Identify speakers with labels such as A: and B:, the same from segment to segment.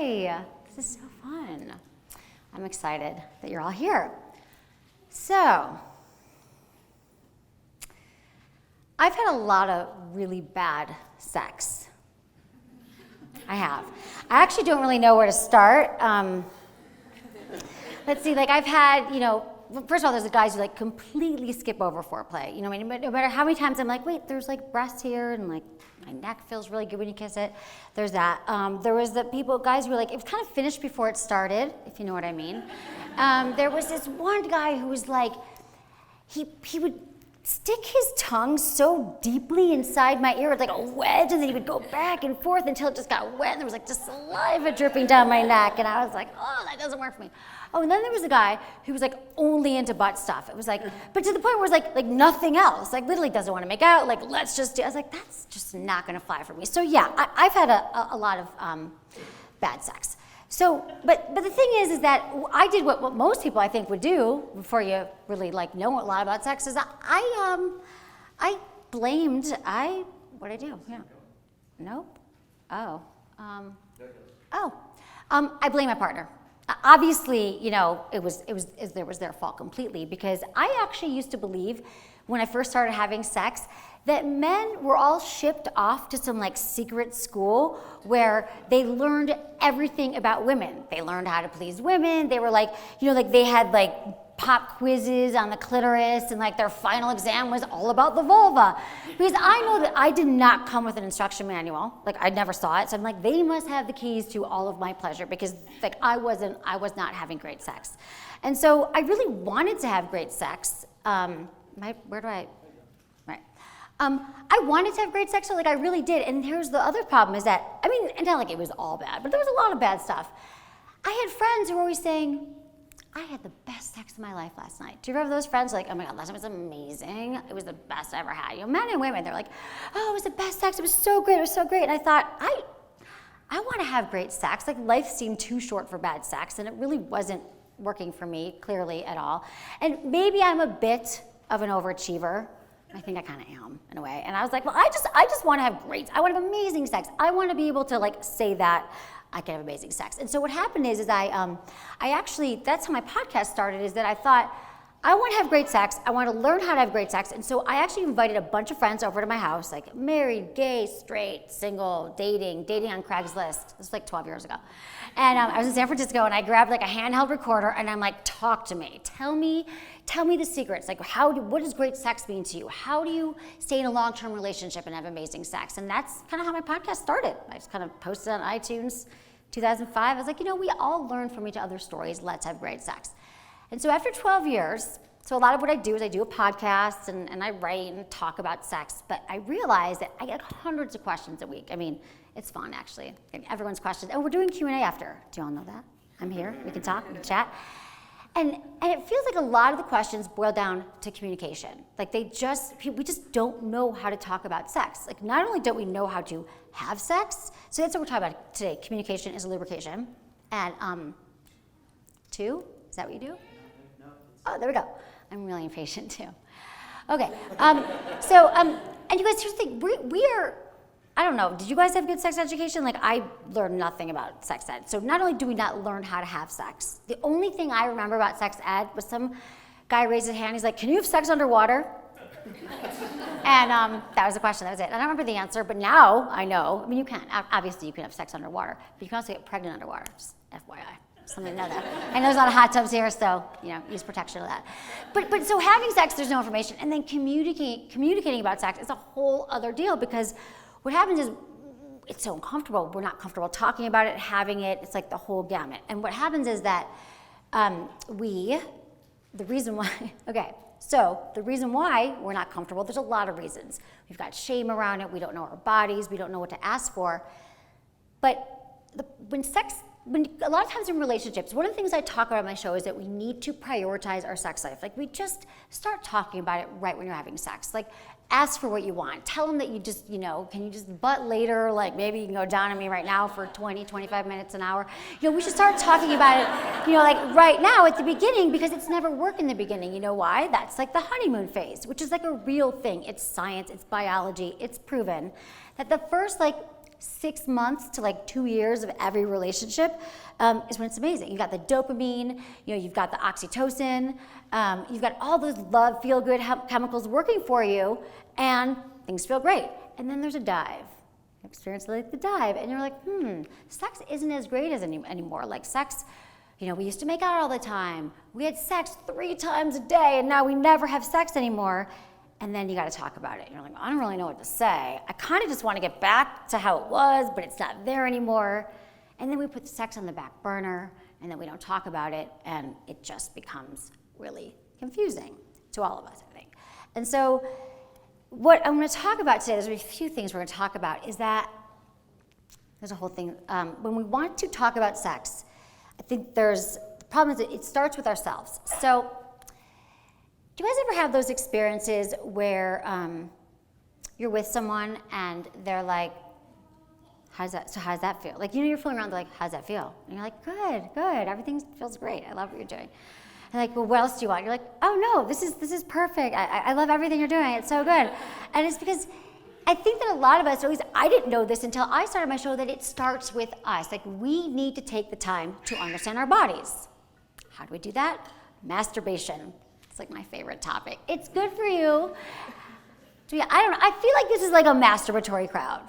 A: Hi, this is so fun. I'm excited that you're all here. So, I've had a lot of really bad sex. I have. I actually don't really know where to start. Let's see, like I've had, first of all, there's the guys who like completely skip over foreplay. No matter how many times I'm like, wait, there's like breasts here, and like my neck feels really good when you kiss it. There's that. There was the guys who were like, it was kind of finished before it started, if you know what I mean. There was this one guy who was like, he would stick his tongue so deeply inside my ear, like a wedge, and then he would go back and forth until it just got wet, and there was like just saliva dripping down my neck, and I was like, oh, that doesn't work for me. Oh, and then there was a guy who was like only into butt stuff. It was like, but to the point where it was like nothing else, like literally doesn't want to make out, like let's just do, I was like, that's just not gonna fly for me. So yeah, I've had a lot of bad sex. So, but the thing is that I did what most people I think would do before you really like know a lot about sex, is that I blamed, what did I do? Yeah. Nope. Oh. I blame my partner. Obviously, it was their fault completely, because I actually used to believe when I first started having sex that men were all shipped off to some like secret school where they learned everything about women. They learned how to please women. They were like, like they had like pop quizzes on the clitoris, and like their final exam was all about the vulva. Because I know that I did not come with an instruction manual. Like I never saw it. So I'm like, they must have the keys to all of my pleasure, because like I was not having great sex. And so I really wanted to have great sex. I wanted to have great sex, so like I really did. And here's the other problem is that, and not like it was all bad, but there was a lot of bad stuff. I had friends who were always saying, I had the best sex of my life last night. Do you remember those friends? Like, oh my God, last night was amazing. It was the best I ever had. Men and women, they're like, oh, it was the best sex. It was so great. It was so great. And I thought, I want to have great sex. Like life seemed too short for bad sex, and it really wasn't working for me, clearly, at all. And maybe I'm a bit of an overachiever. I think I kind of am in a way. And I was like, well, I just want to have I want to have amazing sex. I want to be able to like say that I can have amazing sex. And so what happened is I actually, that's how my podcast started, is that I thought, I want to have great sex. I want to learn how to have great sex. And so I actually invited a bunch of friends over to my house, like married, gay, straight, single, dating on Craigslist. This was like 12 years ago. And I was in San Francisco, and I grabbed like a handheld recorder, and I'm like, talk to me. Tell me the secrets. Like what does great sex mean to you? How do you stay in a long-term relationship and have amazing sex? And that's kind of how my podcast started. I just kind of posted on iTunes 2005. I was like, we all learn from each other's stories. Let's have great sex. And so after 12 years, so a lot of what I do is I do a podcast and I write and talk about sex, but I realized that I get hundreds of questions a week. It's fun, actually. Everyone's questions. And we're doing Q&A after. Do you all know that? I'm here. We can talk. We can chat. And it feels like a lot of the questions boil down to communication. Like we just don't know how to talk about sex. Like not only don't we know how to have sex, so that's what we're talking about today. Communication is lubrication. And 2, is that what you do? No. Oh, there we go. I'm really impatient too. Okay. And you guys, here's the thing. We are, I don't know, did you guys have good sex education? Like I learned nothing about sex ed. So not only do we not learn how to have sex, the only thing I remember about sex ed was some guy raised his hand. He's like, can you have sex underwater? And that was the question, that was it. And I don't remember the answer, but now I know. You can, obviously you can have sex underwater, but you can also get pregnant underwater, just FYI. Something to know that. I know there's a lot of hot tubs here, so use protection of that. But so having sex, there's no information, and then communicating about sex is a whole other deal, because what happens is it's so uncomfortable. We're not comfortable talking about it, having it. It's like the whole gamut. And what happens is that the reason why we're not comfortable, there's a lot of reasons. We've got shame around it. We don't know our bodies. We don't know what to ask for. But when a lot of times in relationships, one of the things I talk about on my show is that we need to prioritize our sex life. Like we just start talking about it right when you're having sex. Like ask for what you want. Tell them that you just, can you just butt later? Like maybe you can go down on me right now for 20, 25 minutes, an hour. We should start talking about it, like right now at the beginning, because it's never worked in the beginning. You know why? That's like the honeymoon phase, which is like a real thing. It's science, it's biology, it's proven that the first 6 months to like 2 years of every relationship is when it's amazing. You've got the dopamine, you've got the oxytocin, you've got all those love, feel-good chemicals working for you, and things feel great. And then there's a dive. You experience like the dive, and you're like, sex isn't as great as anymore. Like sex, we used to make out all the time. We had sex 3 times a day, and now we never have sex anymore. And then you got to talk about it. You're like, I don't really know what to say. I kind of just want to get back to how it was, but it's not there anymore. And then we put the sex on the back burner, and then we don't talk about it, and it just becomes really confusing to all of us, I think. And so what I'm going to talk about today, there's a few things we're going to talk about, is that there's a whole thing. When we want to talk about sex, I think the problem is that it starts with ourselves. So do you guys ever have those experiences where you're with someone and they're like, how's that feel? Like, you're fooling around, they're like, how's that feel? And you're like, good, everything feels great. I love what you're doing. And like, well, what else do you want? You're like, oh no, this is perfect. I love everything you're doing. It's so good. And it's because I think that a lot of us, or at least I didn't know this until I started my show, that it starts with us. Like, we need to take the time to understand our bodies. How do we do that? Masturbation. It's like my favorite topic. It's good for you. I don't know. I feel like this is like a masturbatory crowd.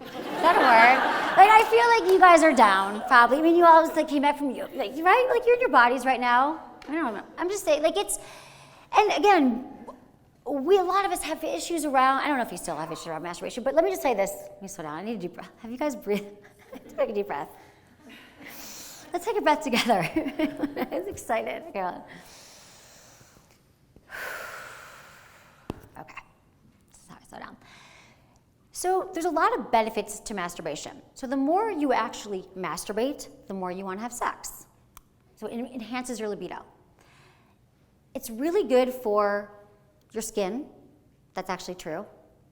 A: Is that a word? Like, I feel like you guys are down, probably. I mean, you all just like came back from you, like, right? Like, you're in your bodies right now. I don't know. I'm just saying, like, and again, a lot of us have issues around, I don't know if you still have issues around masturbation, but let me just say this. Let me slow down. I need a deep breath. Have you guys breathed? Take a deep breath. Let's take a breath together. I was excited. Okay, hold on. Okay, this is how I slow down. So there's a lot of benefits to masturbation. So the more you actually masturbate, the more you want to have sex. So it enhances your libido. It's really good for your skin. That's actually true.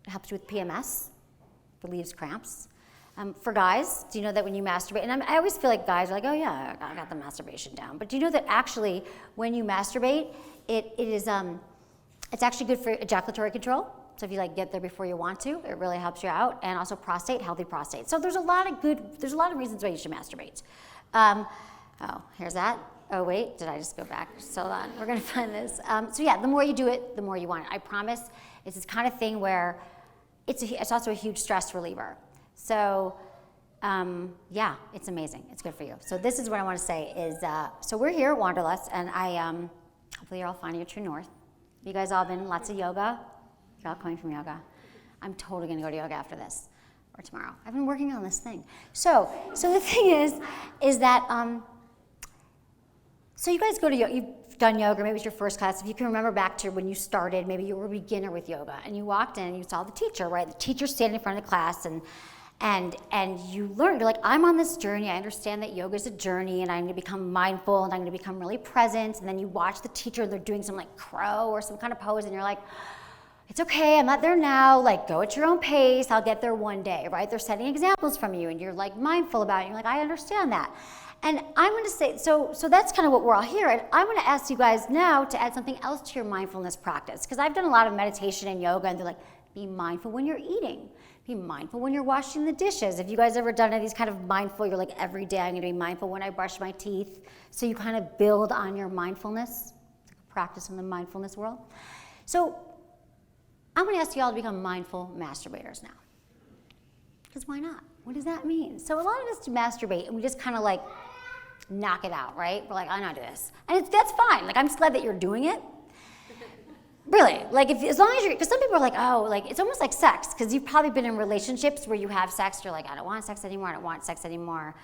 A: It helps you with PMS, relieves cramps. For guys, do you know that when you masturbate, and I always feel like guys are like, oh yeah, I got the masturbation down. But do you know that actually when you masturbate, it's actually good for ejaculatory control. So if you like get there before you want to, it really helps you out. And also prostate, healthy prostate. So there's a lot of reasons why you should masturbate. Here's that. Oh wait, did I just go back? So hold on, we're gonna find this. So yeah, the more you do it, the more you want it. I promise. It's this kind of thing where it's also a huge stress reliever. So yeah, it's amazing. It's good for you. So this is what I want to say is, so we're here at Wanderlust, and hopefully you're all finding your true north. You guys all been lots of yoga? You're all coming from yoga. I'm totally gonna go to yoga after this or tomorrow. I've been working on this thing. So the thing is that, so you guys go to yoga, you've done yoga, maybe it's your first class. If you can remember back to when you started, maybe you were a beginner with yoga, and you walked in and you saw the teacher, right? The teacher standing in front of the class, and you learned, you're like, I'm on this journey. I understand that yoga is a journey, and I'm gonna become mindful, and I'm gonna become really present. And then you watch the teacher, and they're doing some like crow or some kind of pose, and you're like, it's okay, I'm not there now. Like, go at your own pace. I'll get there one day, right? They're setting examples from you, and you're like mindful about it. You're like, I understand that. And I'm going to say, so that's kind of what we're all here. And I'm going to ask you guys now to add something else to your mindfulness practice. Because I've done a lot of meditation and yoga, and they're like, be mindful when you're eating. Be mindful when you're washing the dishes. If you guys ever done any of these kind of mindful, you're like, every day I'm going to be mindful when I brush my teeth. So you kind of build on your mindfulness. It's like a practice in the mindfulness world. So I'm going to ask you all to become mindful masturbators now. Because why not? What does that mean? So a lot of us do masturbate, and we just kind of like knock it out, right? We're like, I know this. And that's fine. Like, I'm just glad that you're doing it. Really, like, as long as you're, because some people are like, oh, like, it's almost like sex, because you've probably been in relationships where you have sex, you're like, I don't want sex anymore,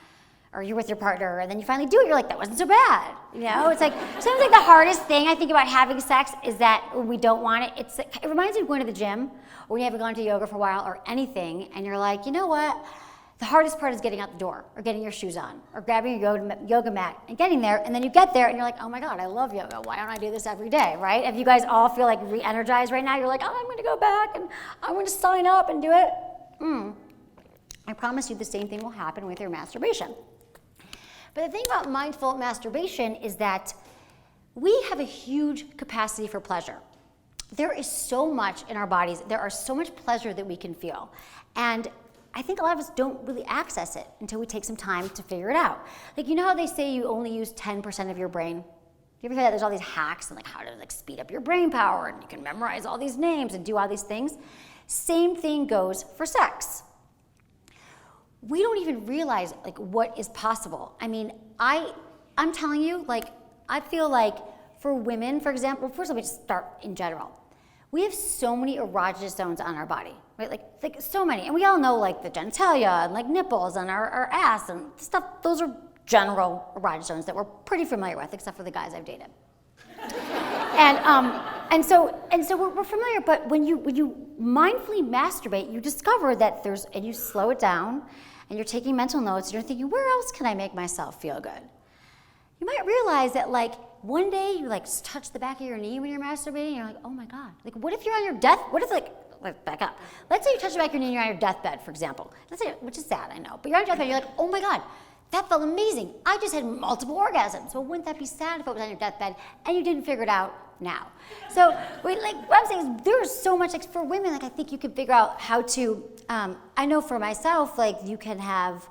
A: or you're with your partner, and then you finally do it, you're like, that wasn't so bad, you know? It's like, sometimes like the hardest thing I think about having sex is that when we don't want it, it reminds me of going to the gym, or when you haven't gone to yoga for a while, or anything, and you're like, you know what? The hardest part is getting out the door, or getting your shoes on, or grabbing your yoga mat and getting there, and then you get there and you're like, oh my God, I love yoga. Why don't I do this every day, right? If you guys all feel like re-energized right now, you're like, oh, I'm gonna go back and I'm gonna sign up and do it. I promise you the same thing will happen with your masturbation. But the thing about mindful masturbation is that we have a huge capacity for pleasure. There is so much in our bodies, there are so much pleasure that we can feel. And I think a lot of us don't really access it until we take some time to figure it out. Like, you know how they say you only use 10% of your brain? You ever hear that there's all these hacks and like how to like speed up your brain power and you can memorize all these names and do all these things? Same thing goes for sex. We don't even realize like what is possible. I mean, I'm telling you, like, I feel like for women, for example, first let me just start in general. We have so many erogenous zones on our body, right? Like so many. And we all know like the genitalia and like nipples and our ass and stuff. Those are general erogenous zones that we're pretty familiar with, except for the guys I've dated. and so we're familiar, but when you mindfully masturbate, you discover that and you slow it down, and you're taking mental notes, and you're thinking, where else can I make myself feel good? You might realize that like one day you like touch the back of your knee when you're masturbating, and you're like, oh my God. Like what if you're on your back up. Let's say you touch the back of your knee and you're on your deathbed, for example. Let's say, which is sad, I know, but you're on your deathbed, you're like, oh my God, that felt amazing. I just had multiple orgasms. Well, wouldn't that be sad if it was on your deathbed and you didn't figure it out now? So what I'm saying is there's so much, like for women, like I think you can figure out how to, I know for myself, like you can have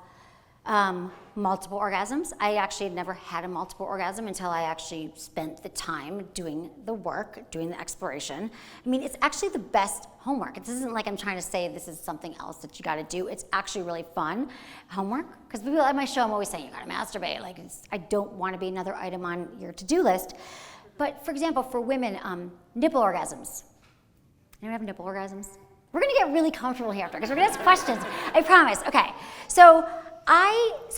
A: multiple orgasms. I actually had never had a multiple orgasm until I actually spent the time doing the work, doing the exploration. I mean, it's actually the best homework. It isn't like I'm trying to say this is something else that you gotta do. It's actually really fun homework. Because people at my show, I'm always saying you gotta masturbate. Like, I don't wanna be another item on your to-do list. But for example, for women, nipple orgasms. Anyone have nipple orgasms? We're gonna get really comfortable here after, because we're gonna ask questions, I promise. Okay, so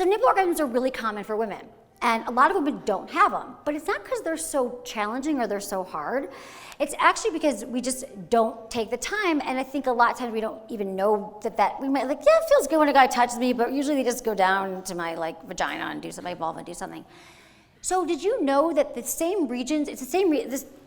A: nipple orgasms are really common for women, and a lot of women don't have them, but it's not because they're so challenging or they're so hard. It's actually because we just don't take the time, and I think a lot of times we don't even know that we might like, yeah, it feels good when a guy touches me, but usually they just go down to my like vagina and do something, my vulva and do something. So did you know that the same regions, it's the same,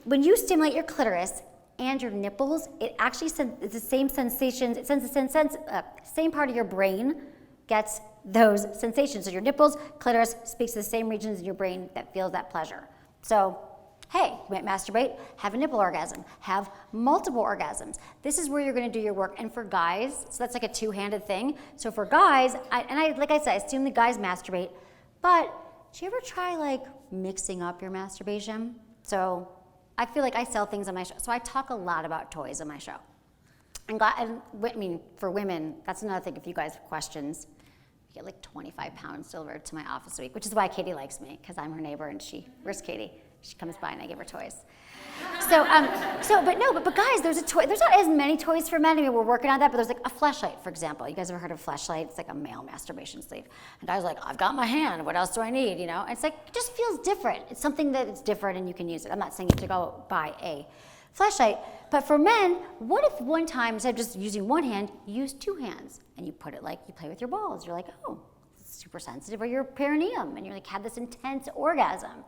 A: when you stimulate your clitoris and your nipples, it actually sends it's the same sensations, it sends the same part of your brain gets those sensations. So your nipples, clitoris speaks to the same regions in your brain that feels that pleasure. So, hey, you might masturbate, have a nipple orgasm, have multiple orgasms. This is where you're gonna do your work. And for guys, so that's like a two-handed thing. So for guys, like I said, I assume the guys masturbate, but do you ever try like mixing up your masturbation? So I feel like I sell things on my show. So I talk a lot about toys on my show. And I mean, for women, that's another thing. If you guys have questions, you get like 25 pounds delivered to my office a week, which is why Katie likes me, because I'm her neighbor and where's Katie? She comes by and I give her toys. But guys, there's a toy. There's not as many toys for men. I mean, we're working on that, but there's like a fleshlight, for example. You guys ever heard of a fleshlight? It's like a male masturbation sleeve. And guys are like, I've got my hand. What else do I need? You know? And it's like, it just feels different. It's something that it's different and you can use it. I'm not saying you have to go buy a fleshlight, but for men, what if one time, instead of just using one hand, you use two hands and you put it like, you play with your balls. You're like, oh, it's super sensitive, or your perineum, and you're like, had this intense orgasm.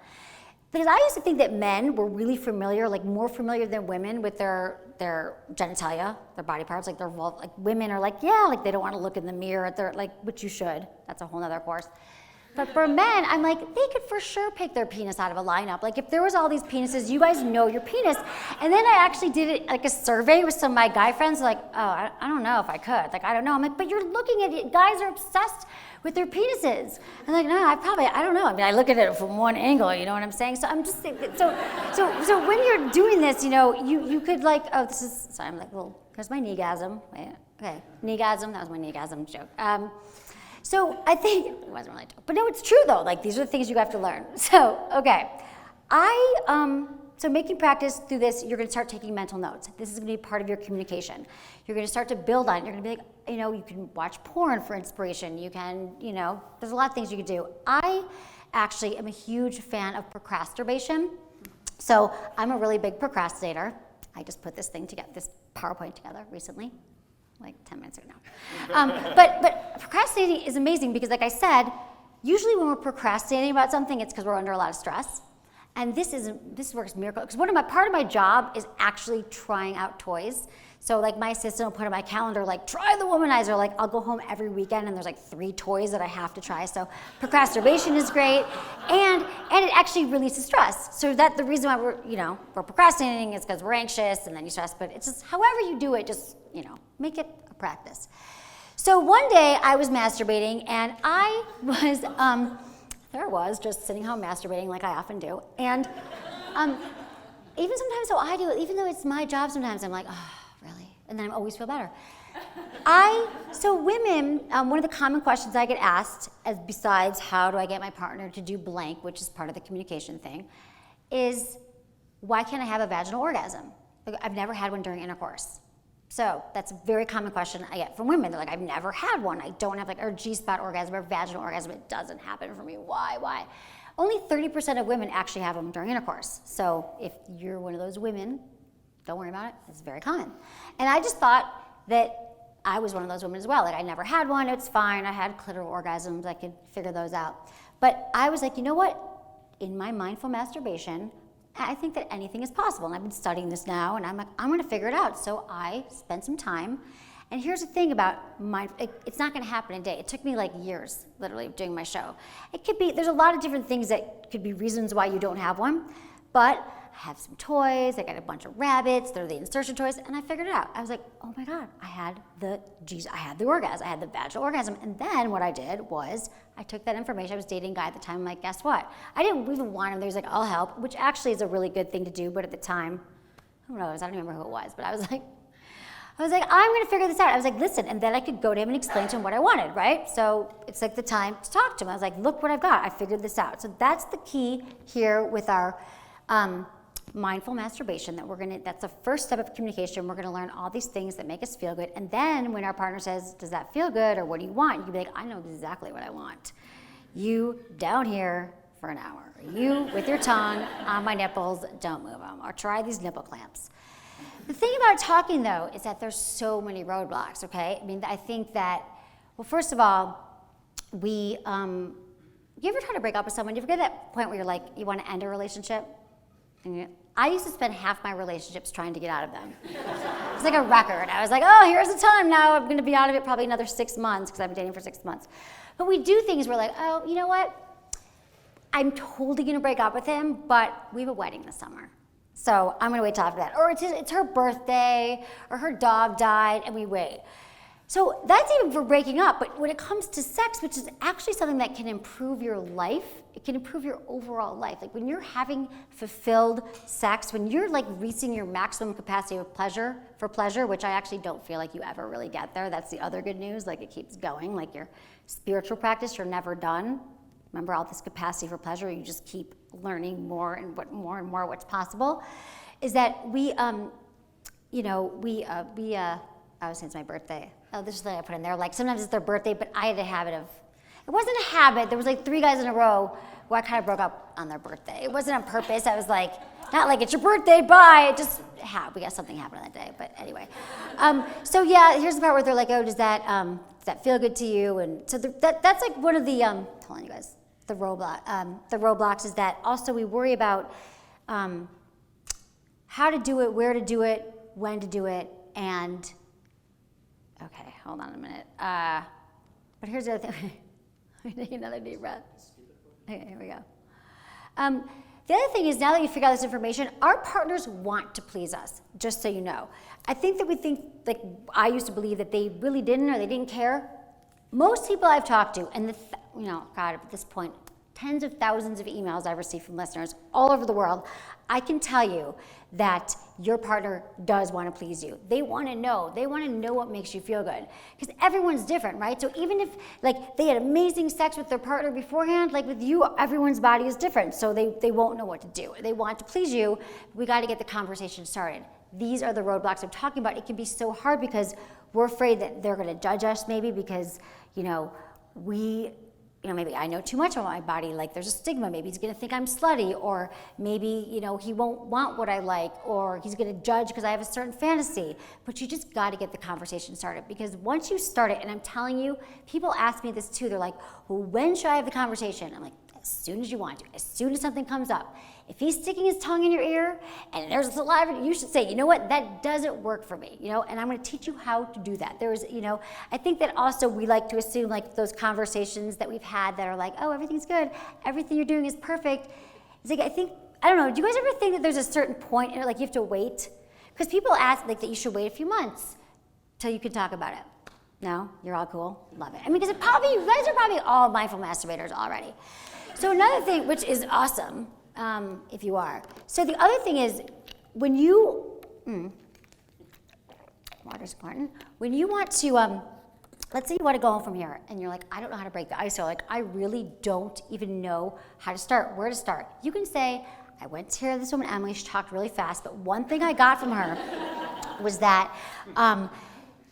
A: Because I used to think that men were really familiar, like more familiar than women with their genitalia, their body parts, like their vulva. Like women are like, yeah, like they don't want to look in the mirror at their, like, which you should. That's a whole nother course. But for men, I'm like, they could for sure pick their penis out of a lineup. Like if there was all these penises, you guys know your penis. And then I actually did it like a survey with some of my guy friends, like, oh, I don't know if I could. Like, I don't know. I'm like, but you're looking at it. Guys are obsessed with their penises. I'm like, no, I don't know. I mean, I look at it from one angle, you know what I'm saying? So I'm just saying, so when you're doing this, you know, you could like, oh, sorry, I'm like, well, here's my kneegasm. Wait, okay, kneegasm, that was my kneegasm joke. So I think, it wasn't really a joke, but no, it's true though. Like these are the things you have to learn. So, okay, so making practice through this, you're gonna start taking mental notes. This is gonna be part of your communication. You're gonna start to build on it. You're gonna be like, you know, you can watch porn for inspiration. You can, you know, there's a lot of things you can do. I actually am a huge fan of procrastination. So I'm a really big procrastinator. I just put this PowerPoint together recently, like 10 minutes ago now. But procrastinating is amazing because, like I said, usually when we're procrastinating about something, it's because we're under a lot of stress. And this works miracle, because part of my job is actually trying out toys. So like my assistant will put on my calendar, like try the womanizer. Like I'll go home every weekend and there's like 3 toys that I have to try. So procrastination is great, and it actually releases stress. So that the reason why we're procrastinating is because we're anxious and then you stress. But it's just however you do it, just make it a practice. So one day I was masturbating, and I was, there I was, just sitting home masturbating like I often do. And even sometimes how I do it, even though it's my job sometimes, I'm like, oh, really? And then I always feel better. So women, one of the common questions I get asked, as besides how do I get my partner to do blank, which is part of the communication thing, is why can't I have a vaginal orgasm? Like, I've never had one during intercourse. So that's a very common question I get from women. They're like, I've never had one. I don't have like a G-spot orgasm or vaginal orgasm. It doesn't happen for me. Why? Only 30% of women actually have them during intercourse. So if you're one of those women, don't worry about it. It's very common. And I just thought that I was one of those women as well. Like, I never had one. It's fine. I had clitoral orgasms. I could figure those out. But I was like, you know what? In my mindful masturbation, I think that anything is possible. And I've been studying this now, and I'm like, I'm going to figure it out. So I spent some time. And here's the thing about it's not going to happen in a day. It took me like years, literally, doing my show. It could be, there's a lot of different things that could be reasons why you don't have one. But I have some toys, I got a bunch of rabbits, they're the insertion toys, and I figured it out. I was like, oh my God, I had the orgasm, I had the vaginal orgasm. And then what I did was, I took that information, I was dating a guy at the time, I'm like, guess what? I didn't even want him, there was like, I'll help, which actually is a really good thing to do, but at the time, who knows, I don't remember who it was, but I was like, I'm gonna figure this out. I was like, listen, and then I could go to him and explain to him what I wanted, right? So it's like the time to talk to him. I was like, look what I've got, I figured this out. So that's the key here with our mindful masturbation, that's the first step of communication. We're gonna learn all these things that make us feel good. And then when our partner says, does that feel good, or what do you want? You can be like, I know exactly what I want. You down here for an hour. You with your tongue on my nipples, don't move them, or try these nipple clamps. The thing about talking though, is that there's so many roadblocks, okay? I mean, I think that, well, first of all, you ever try to break up with someone? You ever get to that point where you're like, you wanna end a relationship? I used to spend half my relationships trying to get out of them. It's like a record. I was like, oh, here's the time now. I'm going to be out of it probably another 6 months because I've been dating for 6 months. But we do things, we're like, oh, you know what? I'm totally going to break up with him, but we have a wedding this summer. So I'm going to wait till after that. Or it's her birthday, or her dog died, and we wait. So that's even for breaking up, but when it comes to sex, which is actually something that can improve your life, it can improve your overall life. Like when you're having fulfilled sex, when you're like reaching your maximum capacity of pleasure, which I actually don't feel like you ever really get there. That's the other good news, like it keeps going. Like your spiritual practice, you're never done. Remember all this capacity for pleasure, you just keep learning more and more what's possible, is that oh, since my birthday. Oh, this is the thing I put in there. Like sometimes it's their birthday, but I had a habit of, it wasn't a habit. There was like 3 guys in a row where I kind of broke up on their birthday. It wasn't on purpose. I was like, not like it's your birthday, bye. It just we got something happen on that day. But anyway, so yeah, here's the part where they're like, oh, does that feel good to you? And so that's like one of the hold on, you guys. The roadblocks is that also we worry about how to do it, where to do it, when to do it, and okay, hold on a minute. But here's the other thing. Let me take another deep breath. Okay, here we go. The other thing is, now that you figure out this information, our partners want to please us, just so you know. I think that we think, like I used to believe that they really didn't or they didn't care. Most people I've talked to, and God, at this point, tens of thousands of emails I've received from listeners all over the world, I can tell you that your partner does want to please you. They want to know what makes you feel good. Because everyone's different, right? So even if like they had amazing sex with their partner beforehand, like with you, everyone's body is different. So they won't know what to do. They want to please you. We got to get the conversation started. These are the roadblocks I'm talking about. It can be so hard because we're afraid that they're going to judge us maybe because, maybe I know too much about my body, like there's a stigma, maybe he's gonna think I'm slutty, or maybe, he won't want what I like, or he's gonna judge because I have a certain fantasy. But you just gotta get the conversation started, because once you start it, and I'm telling you, people ask me this too, they're like, well, when should I have the conversation? I'm like, as soon as you want to, as soon as something comes up. If he's sticking his tongue in your ear and there's saliva, you should say, you know what, that doesn't work for me, and I'm gonna teach you how to do that. I think that also we like to assume like those conversations that we've had that are like, oh, everything's good, everything you're doing is perfect. It's like, I don't know, do you guys ever think that there's a certain point in it, like you have to wait? Because people ask like that you should wait a few months till you can talk about it. No? You're all cool? Love it. I mean, because you guys are probably all mindful masturbators already. So another thing, which is awesome, if you are. So the other thing is, when you, water's important. When you want to, let's say you want to go home from here, and you're like, I don't know how to break the ice, or like, I really don't even know how to start, where to start. You can say, I went to hear this woman, Emily, she talked really fast, but one thing I got from her was that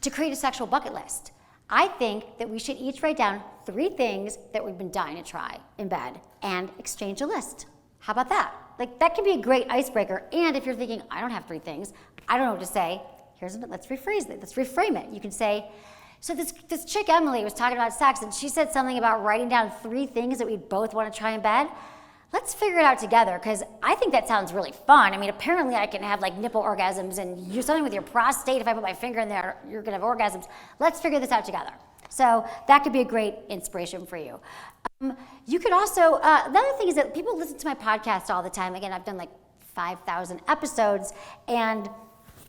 A: to create a sexual bucket list. I think that we should each write down 3 things that we've been dying to try in bed and exchange a list. How about that? Like, that can be a great icebreaker. And if you're thinking, I don't have 3 things, I don't know what to say, let's rephrase it, let's reframe it. You can say, so this chick Emily was talking about sex, and she said something about writing down 3 things that we both want to try in bed. Let's figure it out together, because I think that sounds really fun. I mean, apparently I can have like nipple orgasms, and do something with your prostate. If I put my finger in there, you're gonna have orgasms. Let's figure this out together. So that could be a great inspiration for you. You could also, the other thing is that people listen to my podcast all the time. Again, I've done like 5,000 episodes, and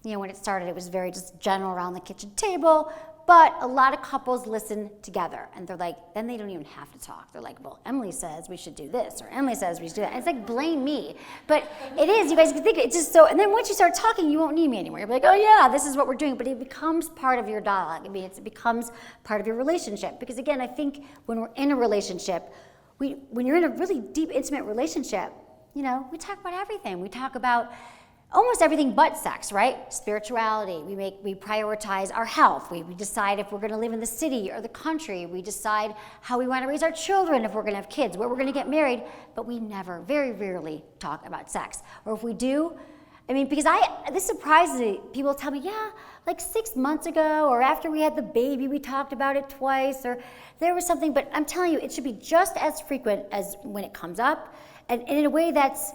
A: when it started, it was very just general around the kitchen table. But a lot of couples listen together, and they're like, then they don't even have to talk. They're like, well, Emily says we should do this, or Emily says we should do that. And it's like, blame me. But it is, you guys can think it's just so, and then once you start talking, you won't need me anymore. You'll be like, oh yeah, this is what we're doing. But it becomes part of your dialogue. I mean, it becomes part of your relationship. Because again, I think when we're in a relationship, when you're in a really deep, intimate relationship, we talk about everything. We talk about almost everything but sex, right? Spirituality. We prioritize our health. We decide if we're going to live in the city or the country. We decide how we want to raise our children, if we're going to have kids, where we're going to get married. But we never, very rarely, talk about sex. Or if we do, because this surprises me. People tell me, yeah, like 6 months ago, or after we had the baby, we talked about it twice, or there was something. But I'm telling you, it should be just as frequent as when it comes up, and in a way that's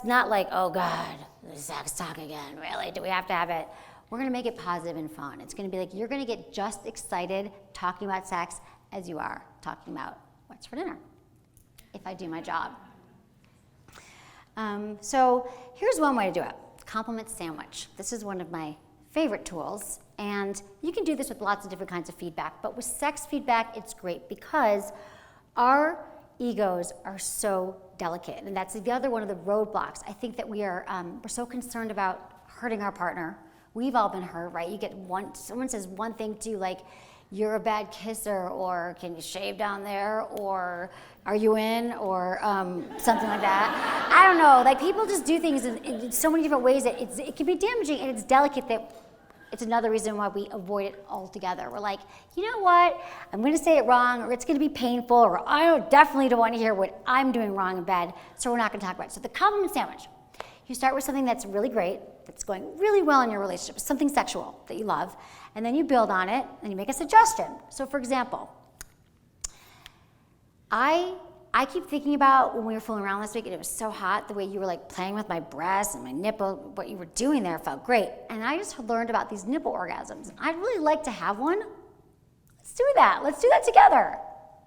A: not like, oh God, the sex talk again, really? Do we have to have it? We're gonna make it positive and fun. It's gonna be like, you're gonna get just excited talking about sex as you are talking about what's for dinner, if I do my job. So here's one way to do it. Compliment sandwich. This is one of my favorite tools, and you can do this with lots of different kinds of feedback, but with sex feedback, it's great because our egos are so delicate, and that's the other one of the roadblocks. I think that we're so concerned about hurting our partner. We've all been hurt, right? Someone says one thing to you, like, you're a bad kisser, or can you shave down there, or are you in, or something like that. I don't know, like, people just do things in so many different ways that it can be damaging, and it's delicate. That it's another reason why we avoid it altogether. We're like, you know what? I'm going to say it wrong, or it's going to be painful, or I definitely don't want to hear what I'm doing wrong in bed, so we're not going to talk about it. So the compliment sandwich. You start with something that's really great, that's going really well in your relationship, something sexual that you love, and then you build on it, and you make a suggestion. So for example, I keep thinking about when we were fooling around last week, and it was so hot, the way you were like playing with my breasts and my nipple, what you were doing there felt great. And I just learned about these nipple orgasms. I'd really like to have one. Let's do that. Let's do that together,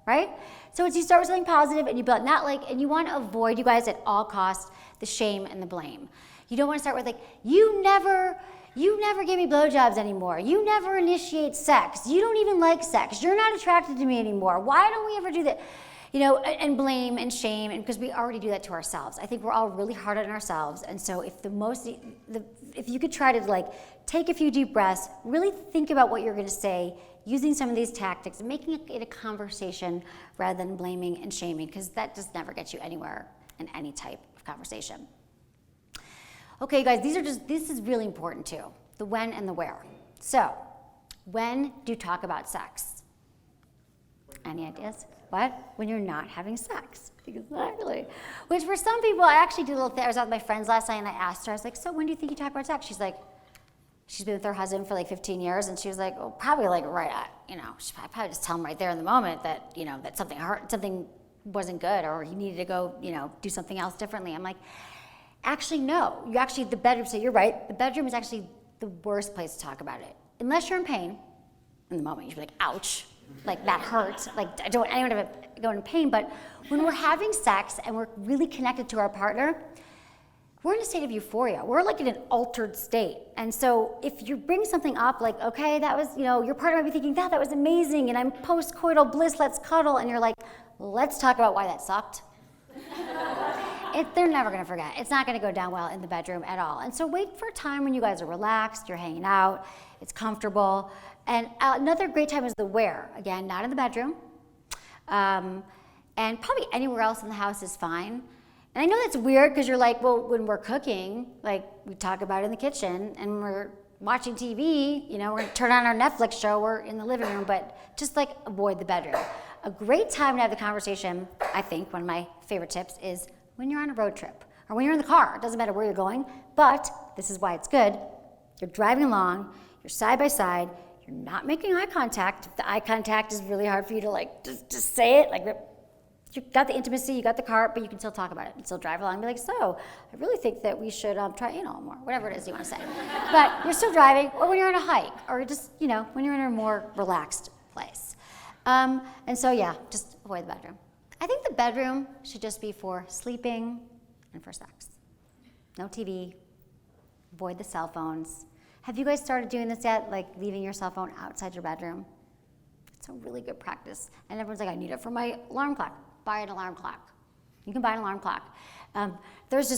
A: right? So it's you start with something positive, and you build, and you want to avoid, you guys, at all costs, the shame and the blame. You don't want to start with like, you never give me blowjobs anymore. You never initiate sex. You don't even like sex. You're not attracted to me anymore. Why don't we ever do that? And blame and shame, and because we already do that to ourselves. I think we're all really hard on ourselves, and so if you could try to like take a few deep breaths, really think about what you're going to say, using some of these tactics, and making it a conversation rather than blaming and shaming, because that just never gets you anywhere in any type of conversation. Okay, guys, this is really important too, the when and the where. So, when do you talk about sex? Any ideas? What? When you're not having sex. Exactly. Which for some people, I actually did a little thing. I was out with my friends last night, and I asked her, I was like, so when do you think you talk about sex? She's like, she's been with her husband for like 15 years, and she was like, oh, probably like right at, I probably just tell him right there in the moment that, that something hurt, something wasn't good, or he needed to go, do something else differently. I'm like, actually, no. The bedroom, so you're right, the bedroom is actually the worst place to talk about it. Unless you're in pain, in the moment, you should be like, ouch. Like, that hurts. Like, I don't want to go in pain. But when we're having sex and we're really connected to our partner, we're in a state of euphoria. We're like in an altered state. And so if you bring something up like, okay, that was, your partner might be thinking, that was amazing, and I'm post-coital bliss, let's cuddle, and you're like, let's talk about why that sucked. They're never gonna forget. It's not gonna go down well in the bedroom at all. And so wait for a time when you guys are relaxed, you're hanging out, it's comfortable. And another great time is the where. Again, not in the bedroom. And probably anywhere else in the house is fine. And I know that's weird because you're like, well, when we're cooking, like we talk about in the kitchen, and we're watching TV, we're gonna turn on our Netflix show, we're in the living room, but just like avoid the bedroom. A great time to have the conversation, I think, one of my favorite tips is when you're on a road trip or when you're in the car. It doesn't matter where you're going, but this is why it's good. You're driving along, you're side by side, you're not making eye contact. If the eye contact is really hard for you to like just say it, like you got the intimacy, you got the car, but you can still talk about it and still drive along and be like, so I really think that we should try anal more, whatever it is you want to say. But you're still driving, or when you're on a hike, or just, when you're in a more relaxed place. And so yeah, just avoid the bedroom. I think the bedroom should just be for sleeping and for sex. No TV, avoid the cell phones. Have you guys started doing this yet, like leaving your cell phone outside your bedroom? It's a really good practice. And everyone's like, I need it for my alarm clock. Buy an alarm clock. You can buy an alarm clock. There's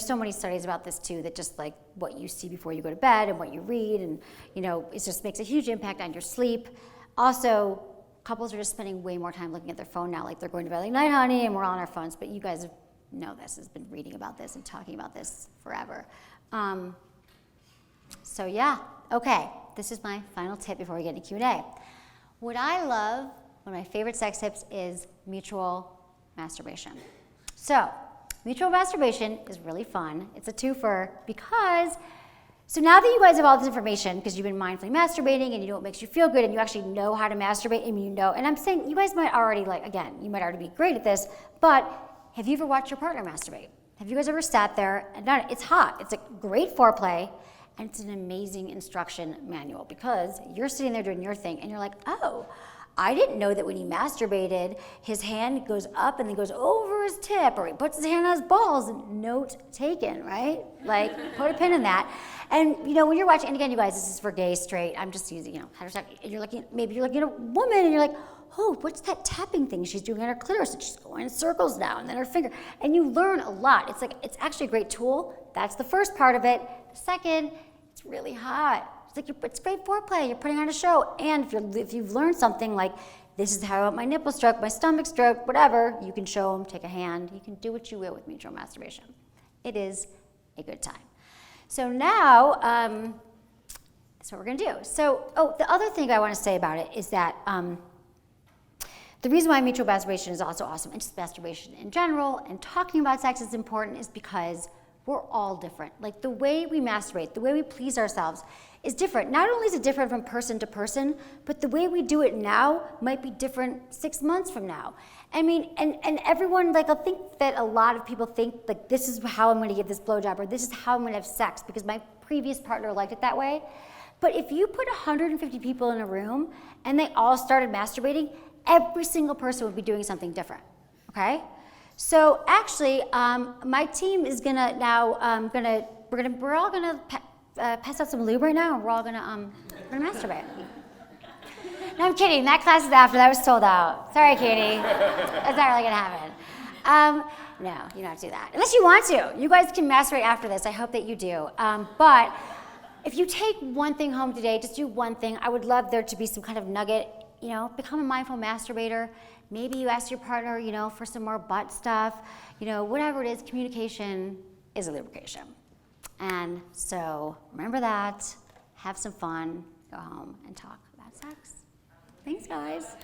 A: so many studies about this too, that just like what you see before you go to bed and what you read, and it just makes a huge impact on your sleep. Also, couples are just spending way more time looking at their phone now, like they're going to bed like, night honey, and we're all on our phones, but you guys know this, has been reading about this and talking about this forever. So yeah, okay, this is my final tip before we get into Q&A. What I love, one of my favorite sex tips is mutual masturbation. So, mutual masturbation is really fun. It's a twofer because, so now that you guys have all this information, because you've been mindfully masturbating and you know what makes you feel good and you actually know how to masturbate and I'm saying you guys might already you might already be great at this, but have you ever watched your partner masturbate? Have you guys ever sat there and done it? It's hot. It's a great foreplay. And it's an amazing instruction manual because you're sitting there doing your thing and you're like, oh, I didn't know that when he masturbated, his hand goes up and then goes over his tip, or he puts his hand on his balls. Note taken, right? Like, put a pin in that. And when you're watching, and again, you guys, this is for gay, straight. I'm just using, heterosexual. And you're looking, maybe you're looking at a woman and you're like, oh, what's that tapping thing she's doing on her clitoris? And she's going in circles now, and then her finger. And you learn a lot. It's actually a great tool. That's the first part of it. The second, it's really hot. It's great foreplay. You're putting on a show. And if you've learned something like, this is how I want my nipple stroked, my stomach stroked, whatever, you can show them, take a hand. You can do what you will with mutual masturbation. It is a good time. So now, that's what we're going to do. So, the other thing I want to say about it is that the reason why mutual masturbation is also awesome, and just masturbation in general, and talking about sex is important, is because we're all different. Like the way we masturbate, the way we please ourselves is different. Not only is it different from person to person, but the way we do it now might be different 6 months from now. And everyone, I think that a lot of people think, this is how I'm gonna give this blowjob, or this is how I'm gonna have sex, because my previous partner liked it that way. But if you put 150 people in a room and they all started masturbating, every single person would be doing something different, okay? So actually, my team is gonna now, we're all gonna pass out some lube right now, and we're all gonna masturbate. No, I'm kidding. That class is after. That was sold out. Sorry, Katie. That's not really gonna happen. No, you don't have to do that. Unless you want to. You guys can masturbate after this. I hope that you do. But if you take one thing home today, just do one thing. I would love there to be some kind of nugget. Become a mindful masturbator. Maybe you ask your partner, for some more butt stuff. Whatever it is, communication is a lubrication. And so remember that. Have some fun. Go home and talk about sex. Thanks, guys.